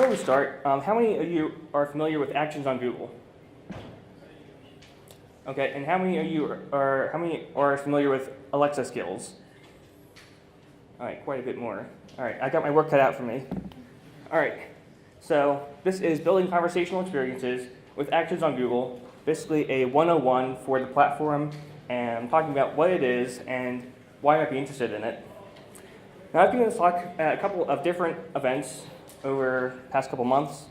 before we start, how many of you are familiar with actions on Google? Okay, and how many of you are familiar with Alexa skills? All right, quite a bit more. All right, I got my work cut out for me. All right, so this is building conversational experiences with actions on Google, basically a 101 for the platform, and I'm talking about what it is and why I might be interested in it. Now, I've given this talk at a couple of different events over the past couple months.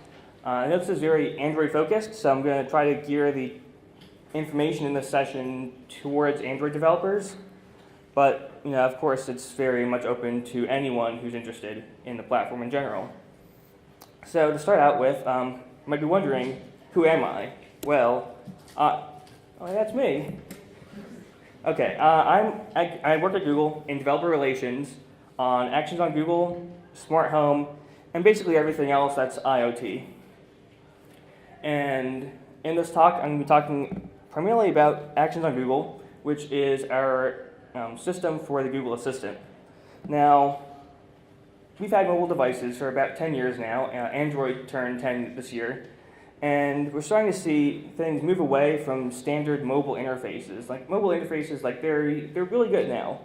I know this is very Android focused, so I'm going to try to gear the information in this session towards Android developers. But, of course, it's very much open to anyone who's interested in the platform in general. So to start out with, you might be wondering, who am I? Well, that's me. Okay, I work at Google in developer relations on actions on Google, smart home, and basically everything else that's IoT. And in this talk, I'm going to be talking primarily about actions on Google, which is our system for the Google Assistant. Now, we've had mobile devices for about 10 years now. Android turned 10 this year. And we're starting to see things move away from standard mobile interfaces. They're really good now.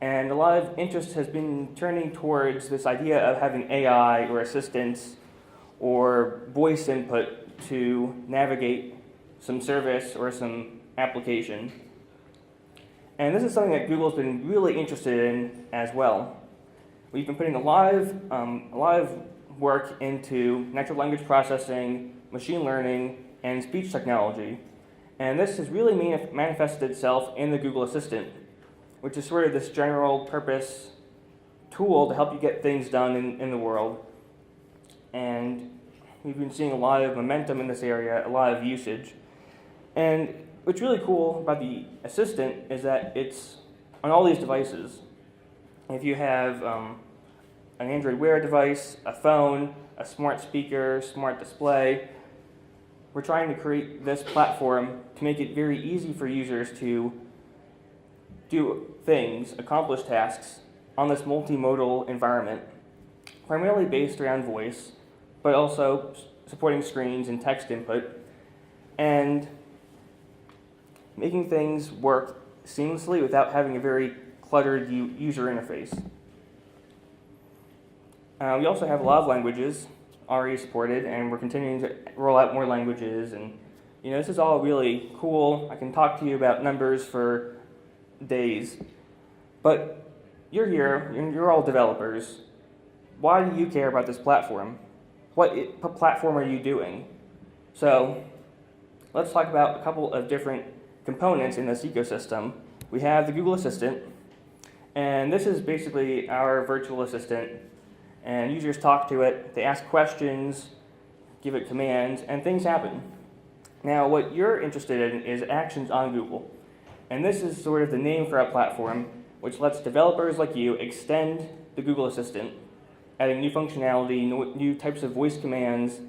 And a lot of interest has been turning towards this idea of having AI or assistants or voice input to navigate some service or some application. And this is something that Google's been really interested in as well. We've been putting a lot of work into natural language processing, machine learning, and speech technology. And this has really manifested itself in the Google Assistant, which is sort of this general purpose tool to help you get things done in the world. And we've been seeing a lot of momentum in this area, a lot of usage. And what's really cool about the Assistant is that it's on all these devices. If you have an Android Wear device, a phone, a smart speaker, smart display, we're trying to create this platform to make it very easy for users to do things, accomplish tasks on this multimodal environment, primarily based around voice, but also supporting screens and text input, and making things work seamlessly without having a very cluttered user interface. We also have a lot of languages already supported, and we're continuing to roll out more languages, and this is all really cool. I can talk to you about numbers for days, but you're here, you're all developers. Why do you care about this platform? What platform are you doing? So let's talk about a couple of different components in this ecosystem. We have the Google Assistant, and this is basically our virtual assistant, and users talk to it, they ask questions, give it commands, and things happen. Now, what you're interested in is actions on Google. And this is sort of the name for our platform, which lets developers like you extend the Google Assistant, adding new functionality, new types of voice commands,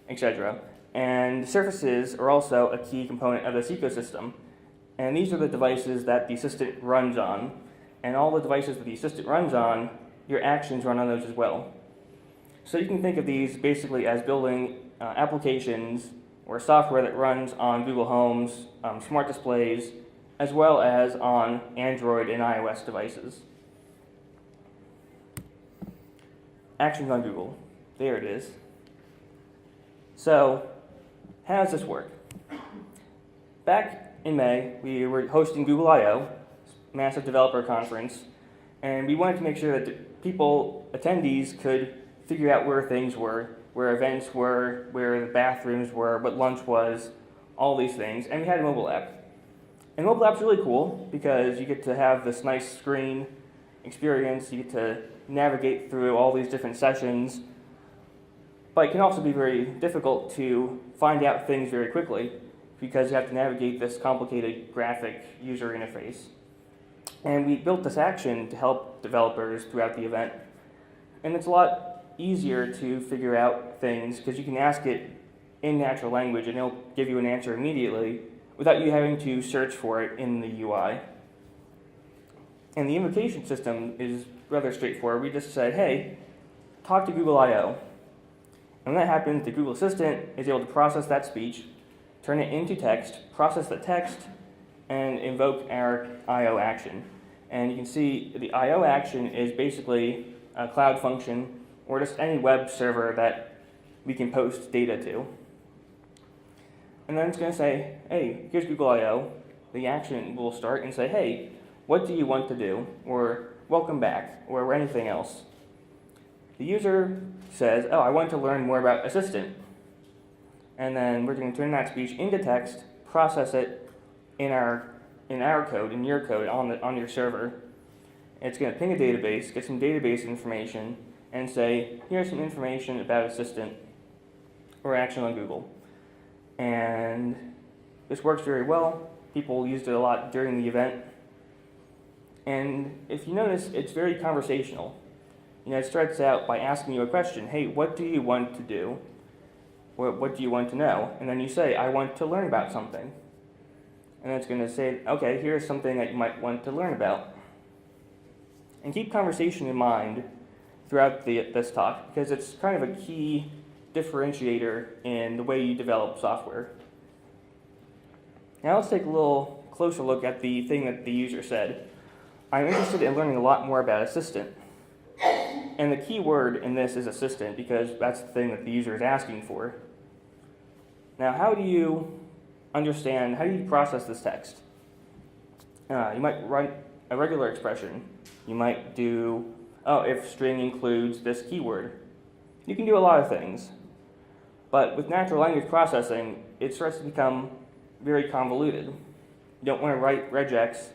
etc. And services are also a key component of this ecosystem. And these are the devices that the Assistant runs on. And all the devices that the Assistant runs on, your actions run on those as well. So you can think of these basically as building applications or software that runs on Google Homes, smart displays, as well as on Android and iOS devices. Actions on Google. There it is. So, how does this work? Back in May, we were hosting Google I/O, massive developer conference, and we wanted to make sure that attendees could figure out where things were, where events were, where the bathrooms were, what lunch was, all these things, and we had a mobile app. And the mobile app's really cool because you get to have this nice screen experience, you get to navigate through all these different sessions, but it can also be very difficult to find out things very quickly because you have to navigate this complicated graphic user interface. And we built this action to help developers throughout the event. And it's a lot easier to figure out things because you can ask it in natural language and it'll give you an answer immediately without you having to search for it in the UI. And the invocation system is rather straightforward. We just said, hey, talk to Google I/O. And when that happens, the Google Assistant is able to process that speech, turn it into text, process the text, and invoke our I/O action. And you can see the I/O action is basically a cloud function or just any web server that we can post data to. And then it's going to say, hey, here's Google I/O. The action will start and say, hey, what do you want to do? Or welcome back, or anything else. The user says, oh, I want to learn more about Assistant. And then we're going to turn that speech into text, process it in our code, in your code, on your server. It's going to ping a database, get some database information, and say, here's some information about Assistant or action on Google. And this works very well. People used it a lot during the event. And if you notice, it's very conversational. It starts out by asking you a question. Hey, what do you want to do? What do you want to know? And then you say, I want to learn about something. And it's going to say, okay, here's something that you might want to learn about. And keep conversation in mind throughout this talk, because it's kind of a key differentiator in the way you develop software. Now let's take a little closer look at the thing that the user said. I'm interested in learning a lot more about Assistant. And the key word in this is Assistant, because that's the thing that the user is asking for. Now, how do you process this text? You might write a regular expression. You might do, if string includes this keyword. You can do a lot of things. But with natural language processing, it starts to become very convoluted. You don't want to write regex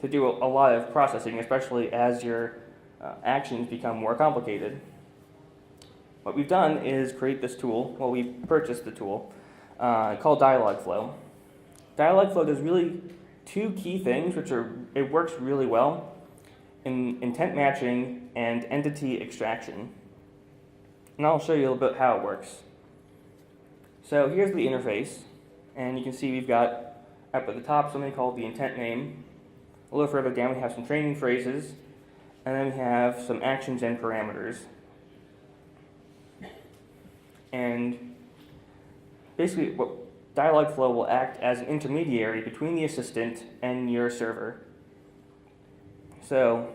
to do a lot of processing, especially as your actions become more complicated. What we've done is create this tool. Well, we purchased the tool called Dialogflow. Dialogflow does really two key things, it works really well in intent matching and entity extraction. And I'll show you a little bit how it works. So here's the interface, and you can see we've got up at the top something called the intent name. A little further down we have some training phrases, and then we have some actions and parameters. And basically, Dialogflow will act as an intermediary between the assistant and your server. So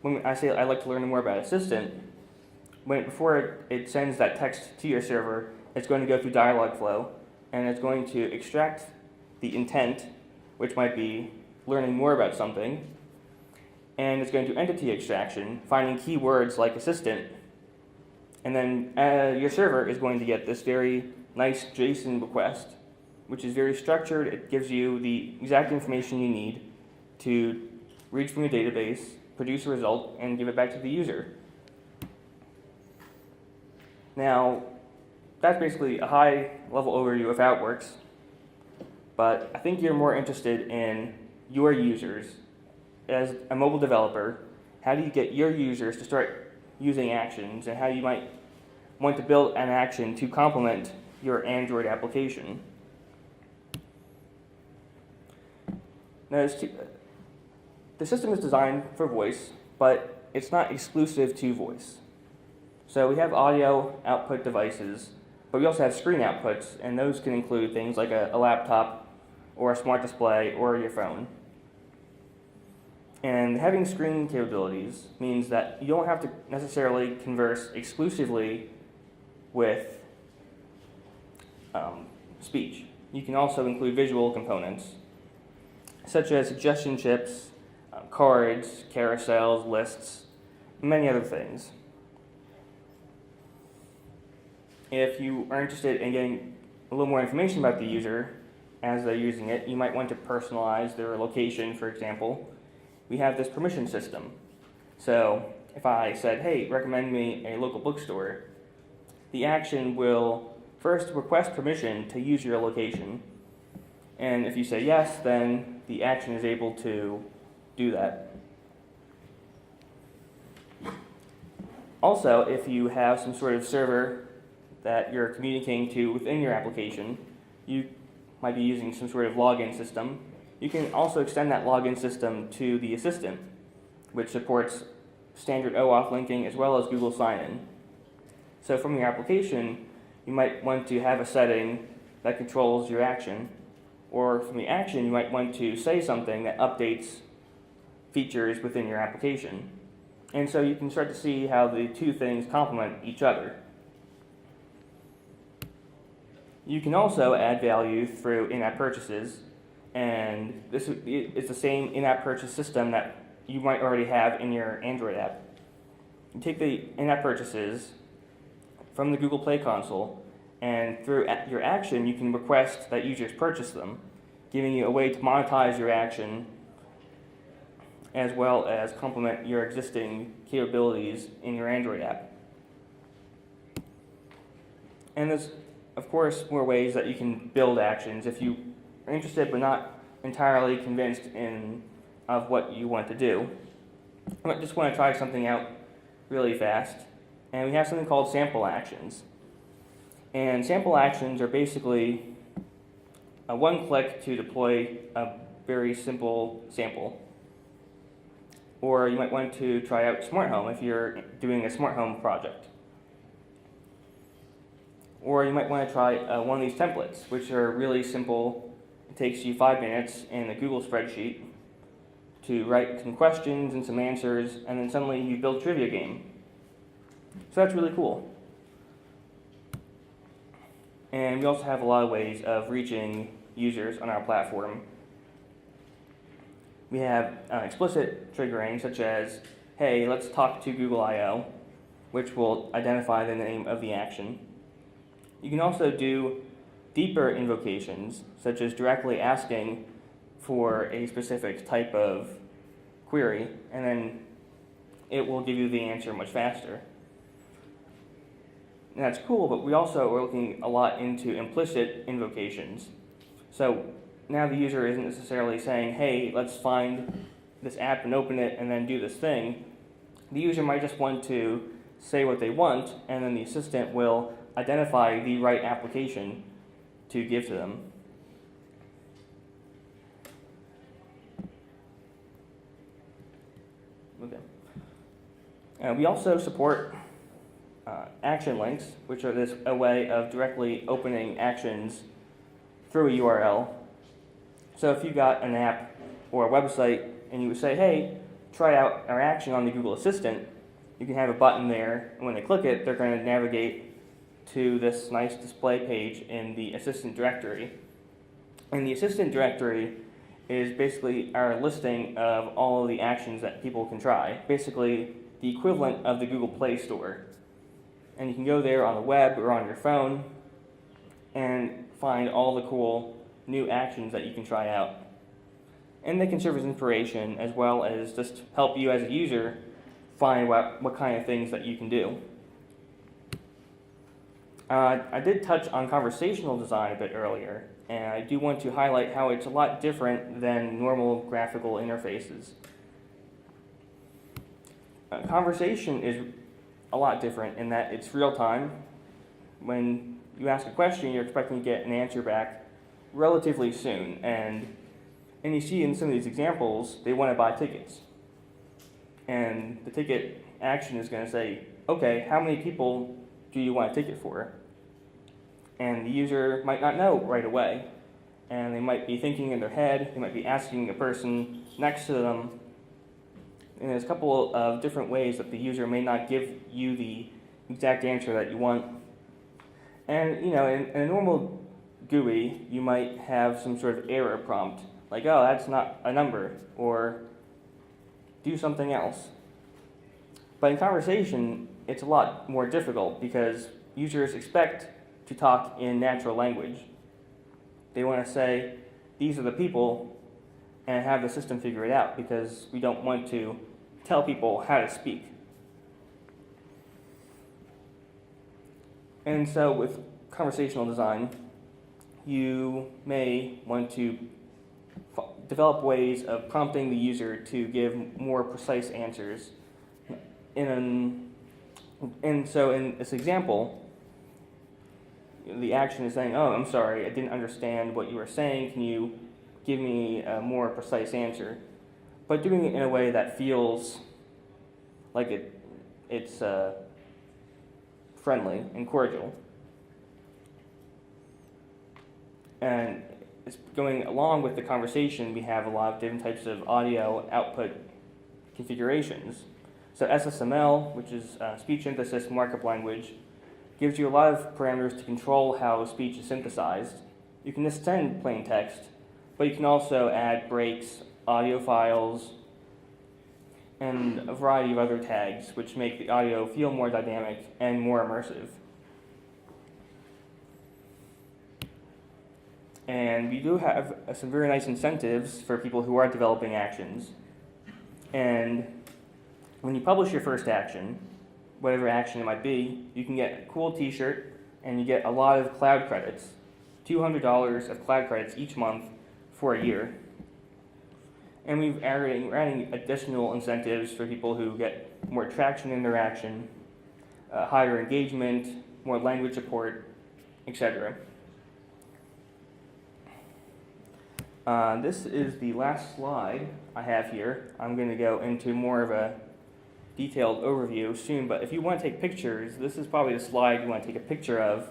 when I say I'd like to learn more about Assistant, before it sends that text to your server, it's going to go through Dialogflow, and it's going to extract the intent, which might be learning more about something, and it's going to do entity extraction, finding keywords like Assistant, and then your server is going to get this very nice JSON request, which is very structured. It gives you the exact information you need to read from your database, produce a result, and give it back to the user. Now, that's basically a high-level overview of how it works, but I think you're more interested in your users. As a mobile developer, how do you get your users to start using actions, and how you might want to build an action to complement your Android application? Now, the system is designed for voice, but it's not exclusive to voice. So we have audio output devices, but we also have screen outputs, and those can include things like a laptop or a smart display or your phone. And having screen capabilities means that you don't have to necessarily converse exclusively with speech. You can also include visual components, such as suggestion chips, cards, carousels, lists, many other things. If you are interested in getting a little more information about the user as they're using it, you might want to personalize their location, for example. We have this permission system. So if I said, hey, recommend me a local bookstore, the action will first request permission to use your location. And if you say yes, then the action is able to do that. Also, if you have some sort of server that you're communicating to within your application, you might be using some sort of login system. You can also extend that login system to the assistant, which supports standard OAuth linking as well as Google sign-in. So from your application, you might want to have a setting that controls your action. Or from the action, you might want to say something that updates features within your application. And so you can start to see how the two things complement each other. You can also add value through in-app purchases, and this is the same in-app purchase system that you might already have in your Android app. You take the in-app purchases from the Google Play console, and through your action, you can request that users purchase them, giving you a way to monetize your action as well as complement your existing capabilities in your Android app. And there's, of course, more ways that you can build actions if you are interested but not entirely convinced of what you want to do. I just want to try something out really fast. And we have something called sample actions. And sample actions are basically a one-click to deploy a very simple sample. Or you might want to try out smart home if you're doing a smart home project. Or you might want to try one of these templates, which are really simple. It takes you 5 minutes in a Google spreadsheet to write some questions and some answers, and then suddenly you build a trivia game. So that's really cool. And we also have a lot of ways of reaching users on our platform. We have explicit triggering, such as, hey, let's talk to Google I/O, which will identify the name of the action. You can also do deeper invocations, such as directly asking for a specific type of query, and then it will give you the answer much faster. And that's cool, but we also are looking a lot into implicit invocations. So now the user isn't necessarily saying, hey, let's find this app and open it and then do this thing. The user might just want to say what they want, and then the assistant will identify the right application to give to them. Okay. We also support action links, which are a way of directly opening actions through a URL. So if you got an app or a website and you would say, hey, try out our action on the Google Assistant, you can have a button there, and when they click it, they're going to navigate to this nice display page in the Assistant directory. And the Assistant directory is basically our listing of all of the actions that people can try, basically the equivalent of the Google Play Store. And you can go there on the web or on your phone and find all the cool new actions that you can try out. And they can serve as inspiration as well as just help you as a user find what kind of things that you can do. I did touch on conversational design a bit earlier, and I do want to highlight how it's a lot different than normal graphical interfaces. Conversation is a lot different in that it's real time. When you ask a question, you're expecting to get an answer back relatively soon, and you see in some of these examples, they want to buy tickets. And the ticket action is going to say, okay, how many people do you want a ticket for? And the user might not know right away. And they might be thinking in their head, they might be asking the person next to them. And there's a couple of different ways that the user may not give you the exact answer that you want. And in a normal GUI, you might have some sort of error prompt, like, oh, that's not a number, or do something else. But in conversation, it's a lot more difficult because users expect to talk in natural language. They want to say, these are the people, and have the system figure it out because we don't want to tell people how to speak. And so with conversational design, you may want to develop ways of prompting the user to give more precise answers. And so in this example, the action is saying, oh, I'm sorry, I didn't understand what you were saying. Can you give me a more precise answer? But doing it in a way that feels like it's friendly and cordial. And it's going along with the conversation, we have a lot of different types of audio output configurations. So SSML, which is speech synthesis markup language, gives you a lot of parameters to control how speech is synthesized. You can just send plain text, but you can also add breaks, audio files, and a variety of other tags, which make the audio feel more dynamic and more immersive. And we do have some very nice incentives for people who are developing actions. And when you publish your first action, whatever action it might be, you can get a cool t-shirt and you get a lot of cloud credits, $200 of cloud credits each month for a year. And we're adding additional incentives for people who get more traction in their action, higher engagement, more language support, etc. This is the last slide I have here. I'm going to go into more of a detailed overview soon, but if you want to take pictures, this is probably the slide you want to take a picture of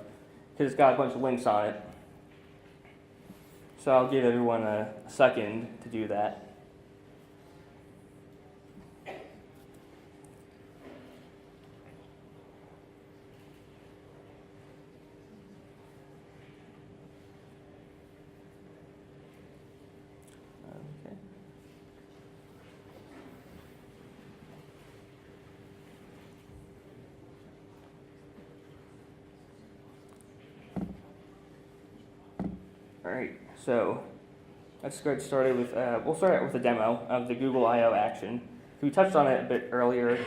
because it's got a bunch of links on it. So I'll give everyone a second to do that. Alright, so let's get started with, we'll start out with a demo of the Google I/O action. We touched on it a bit earlier,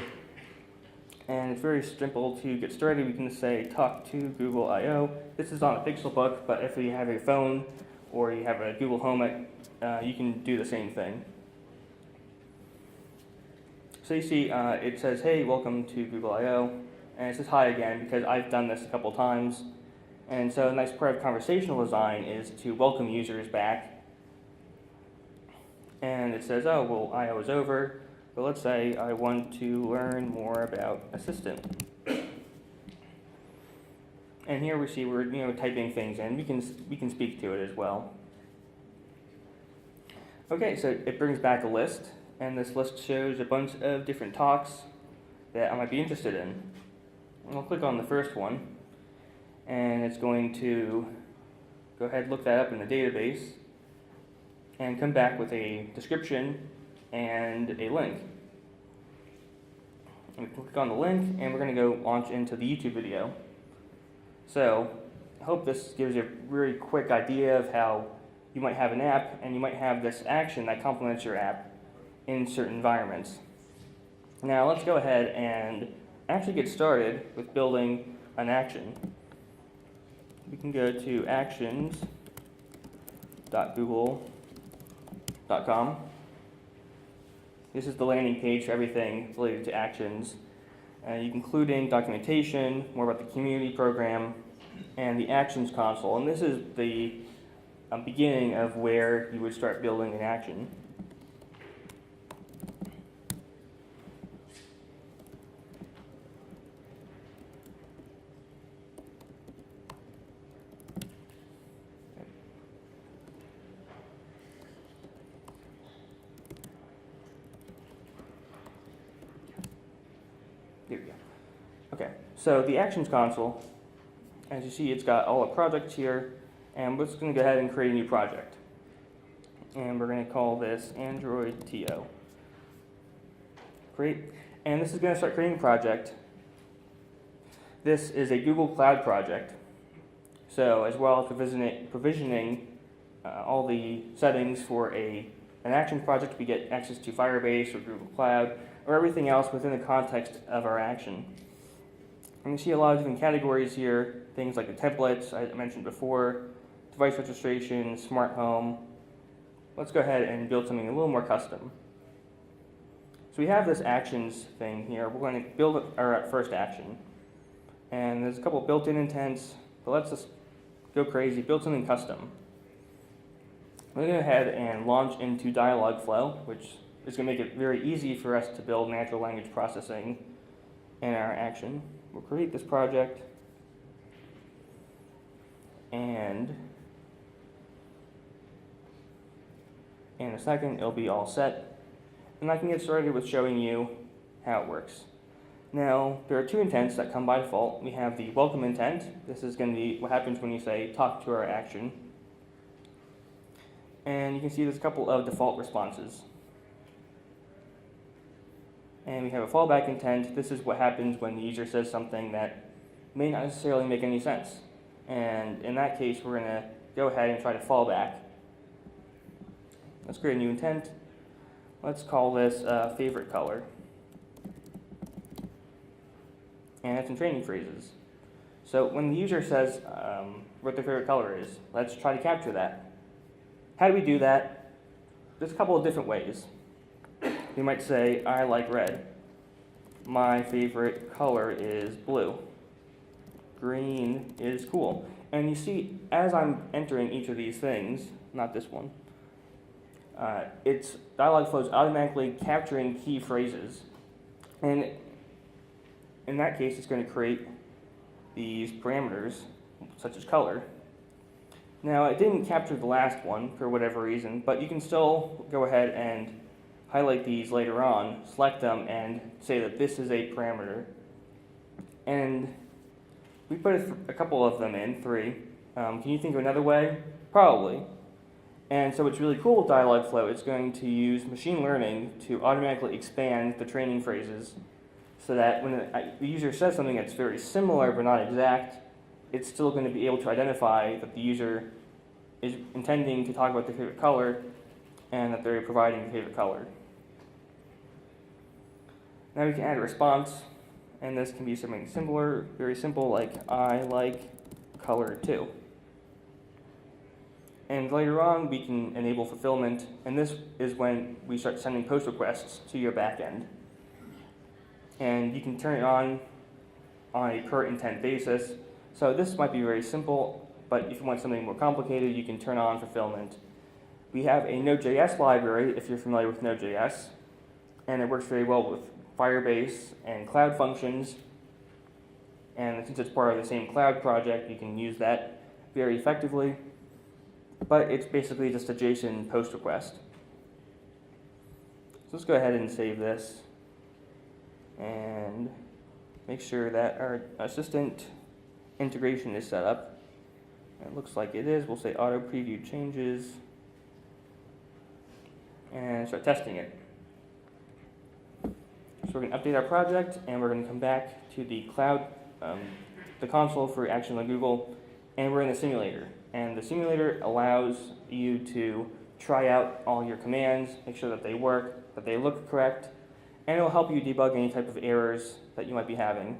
and it's very simple to get started. We can say talk to Google I/O. This is on a Pixelbook, but if you have a phone or you have a Google Home, you can do the same thing. So you see it says, hey, welcome to Google I/O, and it says hi again because I've done this a couple times. And so a nice part of conversational design is to welcome users back. And it says, oh, well, I/O is over, but let's say I want to learn more about Assistant. And here we see we're typing things in. We can speak to it as well. Okay, so it brings back a list, and this list shows a bunch of different talks that I might be interested in. And I'll click on the first one. And it's going to go ahead and look that up in the database and come back with a description and a link. And we click on the link and we're going to go launch into the YouTube video. So I hope this gives you a really quick idea of how you might have an app and you might have this action that complements your app in certain environments. Now let's go ahead and actually get started with building an action. We can go to actions.google.com. This is the landing page for everything related to actions, including documentation, more about the community program, and the actions console. And this is the beginning of where you would start building an action. There we go. Okay, so the Actions console, as you see, it's got all the projects here, and we're just going to go ahead and create a new project. And we're going to call this AndroidTO. Great. And this is going to start creating a project. This is a Google Cloud project. So as well as provisioning all the settings for an action project, we get access to Firebase or Google Cloud, or everything else within the context of our action. And you see a lot of different categories here, things like the templates I mentioned before, device registration, smart home. Let's go ahead and build something a little more custom. So we have this actions thing here. We're going to build our first action. And there's a couple built-in intents, but let's just go crazy, build something custom. We're going to go ahead and launch into Dialogflow, which is going to make it very easy for us to build natural language processing in our action. We'll create this project, and in a second, it'll be all set. And I can get started with showing you how it works. Now, there are two intents that come by default. We have the welcome intent. This is going to be what happens when you say talk to our action. And you can see there's a couple of default responses. And we have a fallback intent. This is what happens when the user says something that may not necessarily make any sense. And in that case, we're going to go ahead and try to fall back. Let's create a new intent. Let's call this favorite color. And it's in training phrases. So when the user says what their favorite color is, let's try to capture that. How do we do that? There's a couple of different ways. You might say, I like red. My favorite color is blue. Green is cool. And you see, as I'm entering each of these things, not this one, its dialog flow is automatically capturing key phrases. And in that case, it's going to create these parameters, such as color. Now, it didn't capture the last one for whatever reason, but you can still go ahead and highlight these later on, select them, and say that this is a parameter. And we put a couple of them in, 3. Can you think of another way? Probably. And so what's really cool with Dialogflow, it's going to use machine learning to automatically expand the training phrases so that when the user says something that's very similar but not exact, it's still going to be able to identify that the user is intending to talk about their favorite color and that they're providing the favorite color. Now we can add a response, and this can be something simpler, very simple, like I like color too. And later on, we can enable fulfillment, and this is when we start sending post requests to your backend. And you can turn it on a per intent basis. So this might be very simple, but if you want something more complicated, you can turn on fulfillment. We have a Node.js library, if you're familiar with Node.js, and it works very well with Firebase and Cloud Functions. And since it's part of the same cloud project, you can use that very effectively. But it's basically just a JSON post request. So let's go ahead and save this and make sure that our assistant integration is set up. It looks like it is. We'll say auto preview changes and start testing it. So we're going to update our project, and we're going to come back to the cloud, the console for Action on Google, and we're in the simulator. And the simulator allows you to try out all your commands, make sure that they work, that they look correct, and it will help you debug any type of errors that you might be having.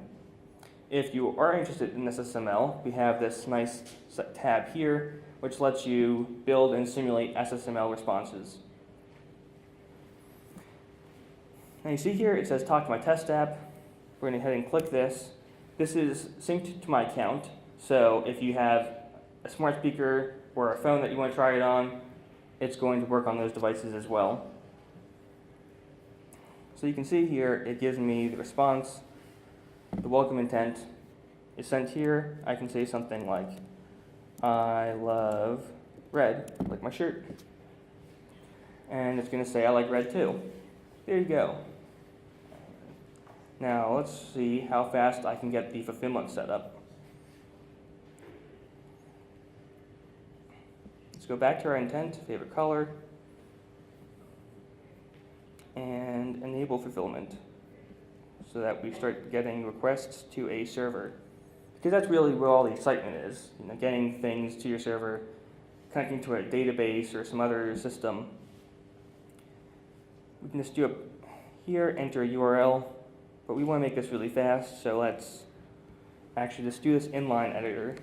If you are interested in this SSML, we have this nice tab here, which lets you build and simulate SSML responses. Now you see here, it says talk to my test app. We're going to go ahead and click this. This is synced to my account, so if you have a smart speaker or a phone that you want to try it on, it's going to work on those devices as well. So you can see here, it gives me the response. The welcome intent is sent here. I can say something like, I love red, like my shirt. And it's going to say, I like red too. There you go. Now let's see how fast I can get the fulfillment set up. Let's go back to our intent, favorite color, and enable fulfillment so that we start getting requests to a server. Because that's really where all the excitement is, getting things to your server, connecting to a database or some other system. We can just do it here, enter a URL, but we want to make this really fast, so let's actually just do this inline editor.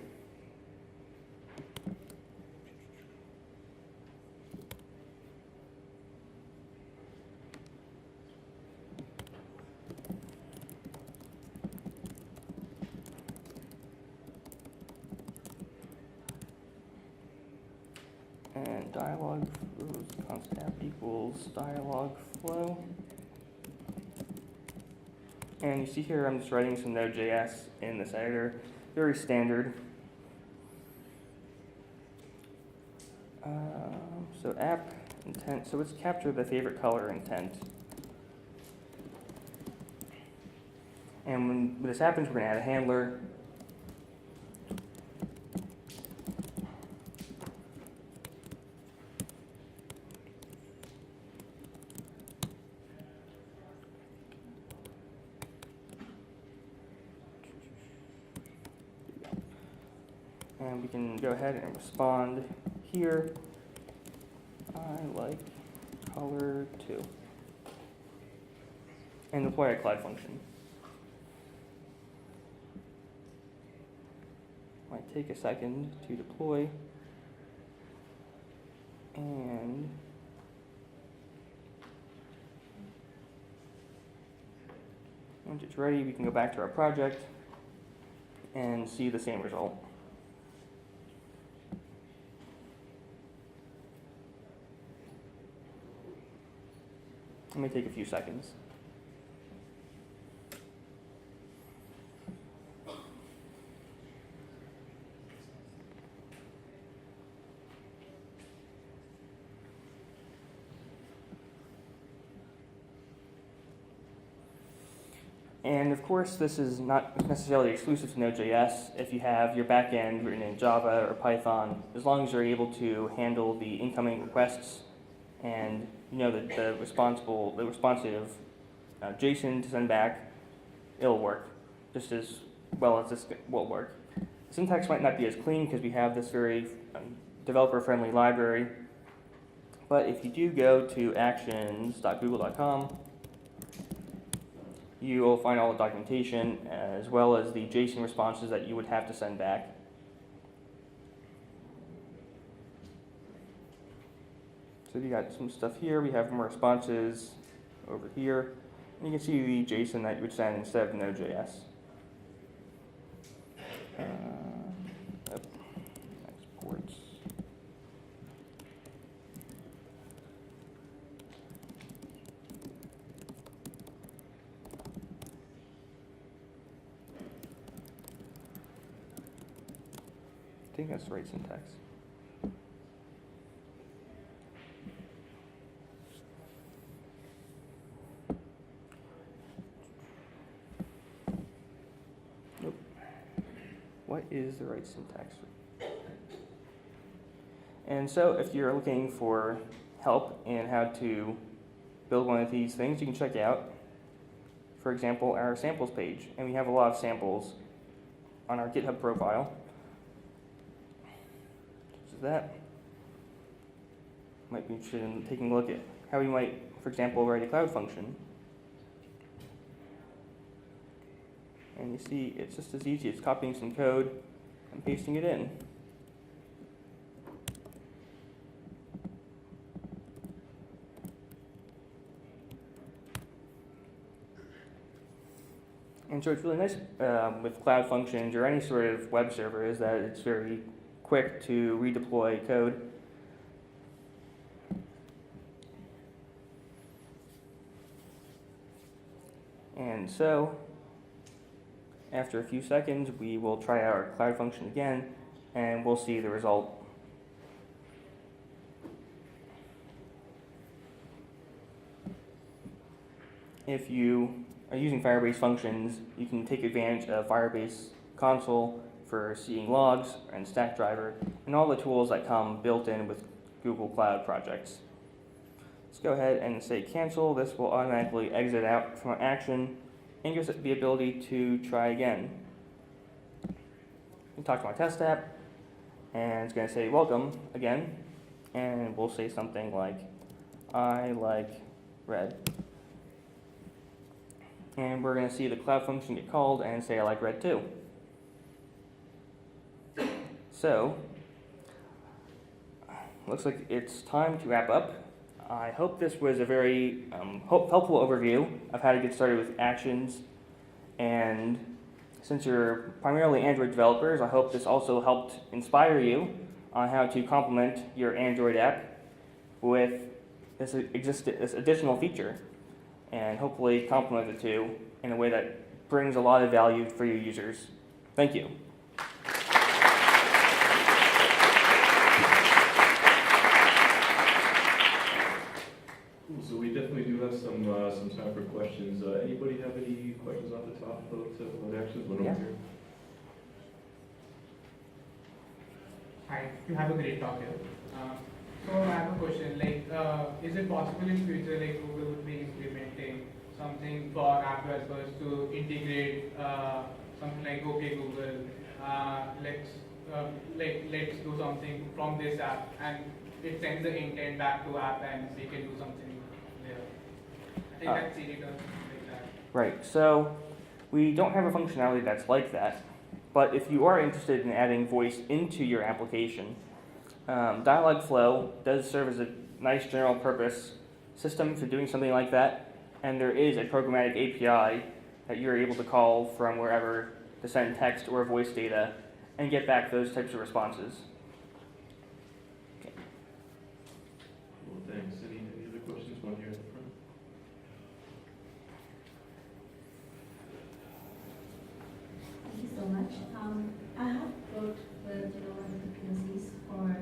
And dialog const app equals dialog flow. And you see here I'm just writing some Node.js in this editor, very standard. So app intent. So let's capture the favorite color intent. And when this happens, we're going to add a handler. And we can go ahead and respond here. I like color 2. And deploy a cloud function. Might take a second to deploy. And once it's ready, we can go back to our project and see the same result. It may take a few seconds. And of course, this is not necessarily exclusive to Node.js. If you have your backend written in Java or Python, as long as you're able to handle the incoming requests and you know that the responsive JSON to send back, it'll work just as well as this will work. The syntax might not be as clean because we have this very developer-friendly library, but if you do go to actions.google.com, you will find all the documentation as well as the JSON responses that you would have to send back. So you got some stuff here. We have more responses over here. And you can see the JSON that you would send instead of Node.js. Exports. I think that's the right syntax. Nope. What is the right syntax? And so if you're looking for help in how to build one of these things, you can check out, for example, our samples page. And we have a lot of samples on our GitHub profile. That might be interested in taking a look at how we might, for example, write a cloud function. And you see it's just as easy as copying some code and pasting it in. And so it's really nice with cloud functions or any sort of web server is that it's very quick to redeploy code. And so, after a few seconds, we will try our cloud function again, and we'll see the result. If you are using Firebase functions, you can take advantage of Firebase console for seeing logs and Stackdriver and all the tools that come built in with Google Cloud projects. Let's go ahead and say cancel. This will automatically exit out from our action and gives it the ability to try again. We talk to my test app and it's going to say welcome again, and we'll say something like I like red. And we're going to see the cloud function get called and say I like red too. So, looks like it's time to wrap up. I hope this was a very helpful overview of how to get started with actions. And since you're primarily Android developers, I hope this also helped inspire you on how to complement your Android app with this additional feature, and hopefully complement the two in a way that brings a lot of value for your users. Thank you. talk about actions? One Yeah. over here. Hi, you have a great talk here. So I have a question, like, is it possible in future, like Google would be implementing something for app developers to integrate something like, okay Google, let's do something from this app, and it sends the intent back to app and we can do something there. I think that's easy to like that. Right, so we don't have a functionality that's like that, but if you are interested in adding voice into your application, Dialogflow does serve as a nice general purpose system for doing something like that, and there is a programmatic API that you're able to call from wherever to send text or voice data and get back those types of responses. Well, thanks. Any other questions? One here in the front. Thank you so much. I have worked with one of the POCs for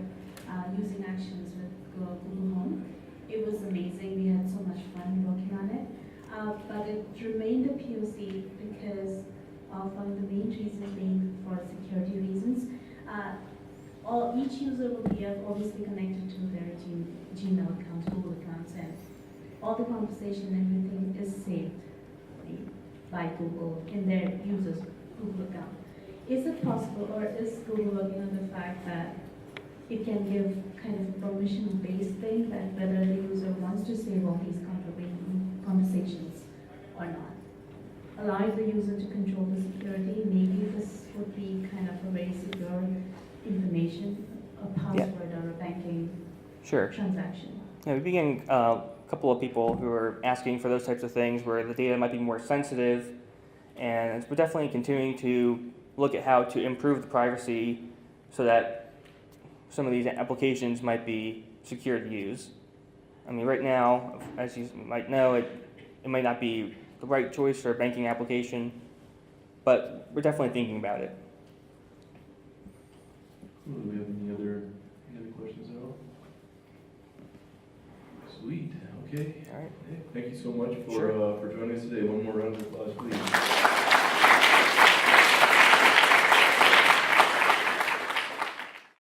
using actions with Google Home. It was amazing. We had so much fun working on it. But it remained a POC because of one of the main reasons being for security reasons. Each user will be obviously connected to their Gmail accounts, Google accounts, and all the conversation and everything is saved by Google in their user's Google account. Is it possible, or is Google working on the fact that it can give kind of a permission-based thing, that whether the user wants to save all these conversations or not? Allowing the user to control the security, maybe this would be kind of a very secure information, a password or a banking transaction. Yeah, we began a couple of people who are asking for those types of things where the data might be more sensitive, and we're definitely continuing to look at how to improve the privacy so that some of these applications might be secure to use. I mean, right now, as you might know, it might not be the right choice for a banking application, but we're definitely thinking about it. Cool. Do we have any other questions at all? Sweet. Okay. All right. Hey, thank you so much Sure. for joining us today. One more round of applause, please.